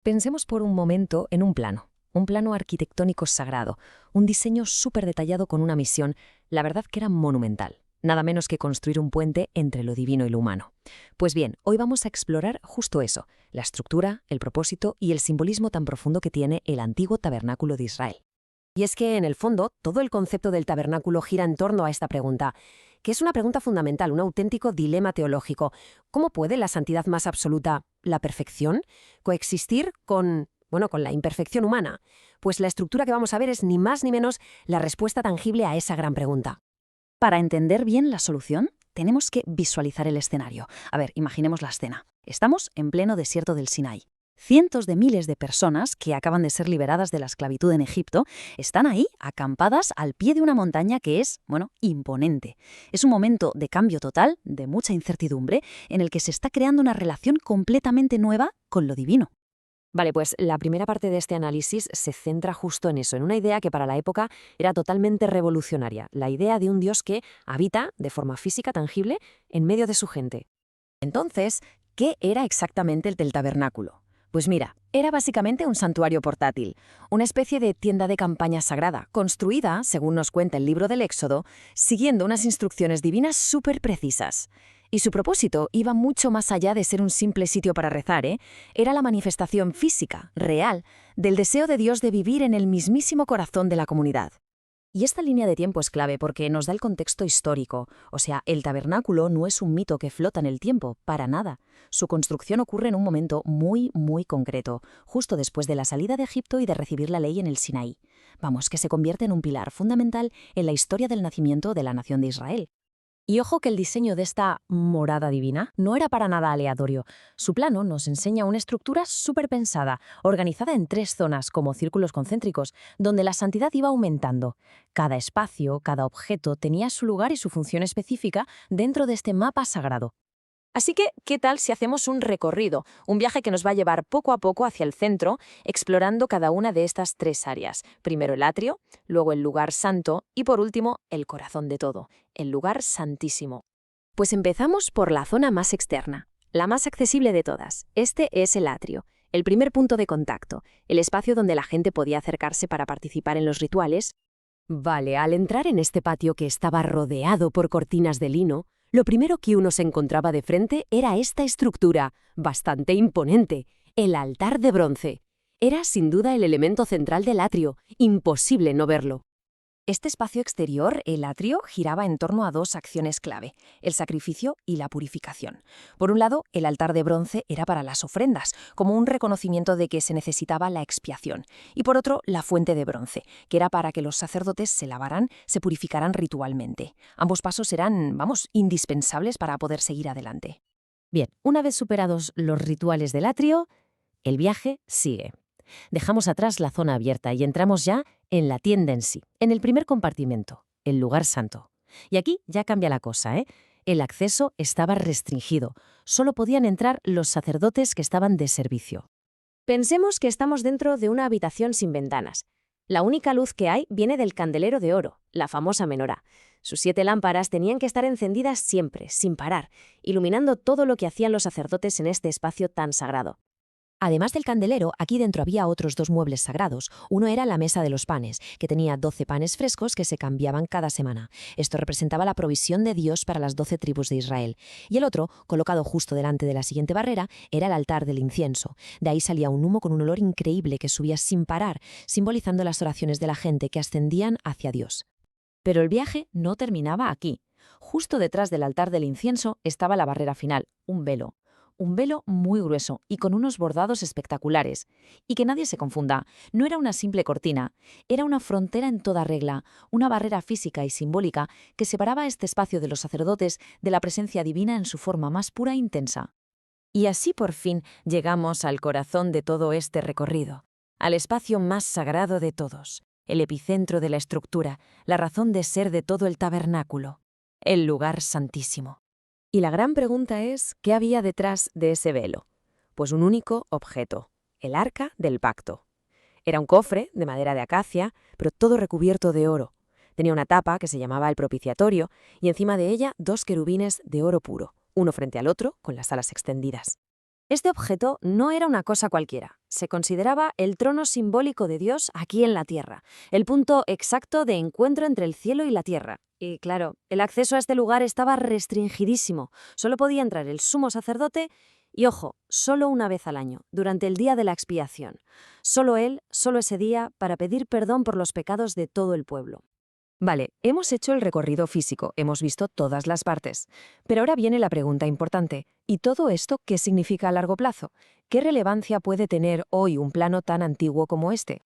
Pensemos por un momento en un plano arquitectónico sagrado, un diseño súper detallado con una misión, la verdad que era monumental. Nada menos que construir un puente entre lo divino y lo humano. Pues bien, hoy vamos a explorar justo eso, la estructura, el propósito y el simbolismo tan profundo que tiene el antiguo tabernáculo de Israel. Y es que, en el fondo, todo el concepto del tabernáculo gira en torno a esta pregunta, que es una pregunta fundamental, un auténtico dilema teológico. ¿Cómo puede la santidad más absoluta, la perfección, coexistir con la imperfección humana? Pues la estructura que vamos a ver es ni más ni menos la respuesta tangible a esa gran pregunta. Para entender bien la solución, tenemos que visualizar el escenario. A ver, imaginemos la escena. Estamos en pleno desierto del Sinaí. Cientos de miles de personas que acaban de ser liberadas de la esclavitud en Egipto están ahí, acampadas al pie de una montaña que es, imponente. Es un momento de cambio total, de mucha incertidumbre, en el que se está creando una relación completamente nueva con lo divino. Vale, pues la primera parte de este análisis se centra justo en eso, en una idea que para la época era totalmente revolucionaria, la idea de un Dios que habita, de forma física tangible, en medio de su gente. Entonces, ¿qué era exactamente el del tabernáculo? Pues mira, era básicamente un santuario portátil, una especie de tienda de campaña sagrada, construida, según nos cuenta el libro del Éxodo, siguiendo unas instrucciones divinas súper precisas. Y su propósito iba mucho más allá de ser un simple sitio para rezar, ¿eh? Era la manifestación física, real, del deseo de Dios de vivir en el mismísimo corazón de la comunidad. Y esta línea de tiempo es clave porque nos da el contexto histórico. O sea, el tabernáculo no es un mito que flota en el tiempo, para nada. Su construcción ocurre en un momento muy, muy concreto, justo después de la salida de Egipto y de recibir la ley en el Sinaí. Vamos, que se convierte en un pilar fundamental en la historia del nacimiento de la nación de Israel. Y ojo que el diseño de esta morada divina no era para nada aleatorio. Su plano nos enseña una estructura súper pensada, organizada en 3 zonas como círculos concéntricos, donde la santidad iba aumentando. Cada espacio, cada objeto tenía su lugar y su función específica dentro de este mapa sagrado. Así que, ¿qué tal si hacemos un recorrido, un viaje que nos va a llevar poco a poco hacia el centro, explorando cada una de estas 3 áreas? Primero el atrio, luego el lugar santo y por último el corazón de todo, el lugar santísimo. Pues empezamos por la zona más externa, la más accesible de todas. Este es el atrio, el primer punto de contacto, el espacio donde la gente podía acercarse para participar en los rituales. Vale, al entrar en este patio que estaba rodeado por cortinas de lino, lo primero que uno se encontraba de frente era esta estructura, bastante imponente, el altar de bronce. Era sin duda el elemento central del atrio, imposible no verlo. Este espacio exterior, el atrio, giraba en torno a 2 acciones clave, el sacrificio y la purificación. Por un lado, el altar de bronce era para las ofrendas, como un reconocimiento de que se necesitaba la expiación. Y por otro, la fuente de bronce, que era para que los sacerdotes se lavaran, se purificaran ritualmente. Ambos pasos eran, indispensables para poder seguir adelante. Bien, una vez superados los rituales del atrio, el viaje sigue. Dejamos atrás la zona abierta y entramos ya en la tienda en sí, en el primer compartimento, el lugar santo. Y aquí ya cambia la cosa, ¿eh? El acceso estaba restringido. Solo podían entrar los sacerdotes que estaban de servicio. Pensemos que estamos dentro de una habitación sin ventanas. La única luz que hay viene del candelero de oro, la famosa menorá. Sus 7 lámparas tenían que estar encendidas siempre, sin parar, iluminando todo lo que hacían los sacerdotes en este espacio tan sagrado. Además del candelero, aquí dentro había otros 2 muebles sagrados. Uno era la mesa de los panes, que tenía 12 panes frescos que se cambiaban cada semana. Esto representaba la provisión de Dios para las 12 tribus de Israel. Y el otro, colocado justo delante de la siguiente barrera, era el altar del incienso. De ahí salía un humo con un olor increíble que subía sin parar, simbolizando las oraciones de la gente que ascendían hacia Dios. Pero el viaje no terminaba aquí. Justo detrás del altar del incienso estaba la barrera final, un velo. Un velo muy grueso y con unos bordados espectaculares. Y que nadie se confunda, no era una simple cortina, era una frontera en toda regla, una barrera física y simbólica que separaba este espacio de los sacerdotes de la presencia divina en su forma más pura e intensa. Y así por fin llegamos al corazón de todo este recorrido, al espacio más sagrado de todos, el epicentro de la estructura, la razón de ser de todo el tabernáculo, el lugar santísimo. Y la gran pregunta es, ¿qué había detrás de ese velo? Pues un único objeto, el arca del pacto. Era un cofre de madera de acacia, pero todo recubierto de oro. Tenía una tapa que se llamaba el propiciatorio y encima de ella 2 querubines de oro puro, uno frente al otro, con las alas extendidas. Este objeto no era una cosa cualquiera, Se consideraba el trono simbólico de Dios aquí en la tierra, el punto exacto de encuentro entre el cielo y la tierra. Y claro, el acceso a este lugar estaba restringidísimo. Solo podía entrar el sumo sacerdote y, ojo, solo una vez al año, durante el día de la expiación. Solo él, solo ese día, para pedir perdón por los pecados de todo el pueblo. Vale, hemos hecho el recorrido físico, hemos visto todas las partes. Pero ahora viene la pregunta importante. ¿Y todo esto qué significa a largo plazo? ¿Qué relevancia puede tener hoy un plano tan antiguo como este?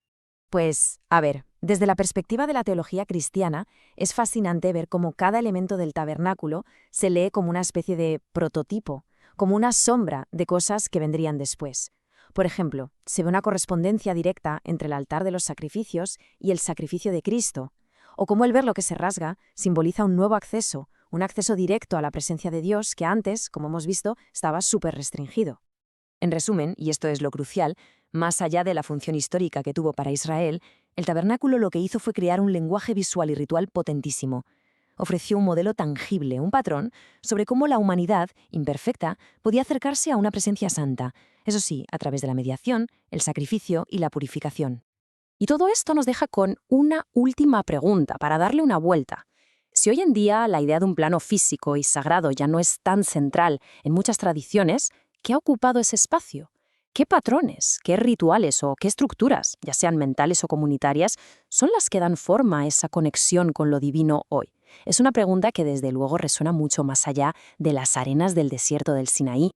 Pues, a ver, desde la perspectiva de la teología cristiana, es fascinante ver cómo cada elemento del tabernáculo se lee como una especie de prototipo, como una sombra de cosas que vendrían después. Por ejemplo, se ve una correspondencia directa entre el altar de los sacrificios y el sacrificio de Cristo, o cómo el verlo que se rasga simboliza un nuevo acceso, un acceso directo a la presencia de Dios que antes, como hemos visto, estaba súper restringido. En resumen, y esto es lo crucial, más allá de la función histórica que tuvo para Israel, el tabernáculo lo que hizo fue crear un lenguaje visual y ritual potentísimo. Ofreció un modelo tangible, un patrón, sobre cómo la humanidad, imperfecta, podía acercarse a una presencia santa, eso sí, a través de la mediación, el sacrificio y la purificación. Y todo esto nos deja con una última pregunta para darle una vuelta. Si hoy en día la idea de un plano físico y sagrado ya no es tan central en muchas tradiciones, ¿qué ha ocupado ese espacio? ¿Qué patrones, qué rituales o qué estructuras, ya sean mentales o comunitarias, son las que dan forma a esa conexión con lo divino hoy? Es una pregunta que desde luego resuena mucho más allá de las arenas del desierto del Sinaí.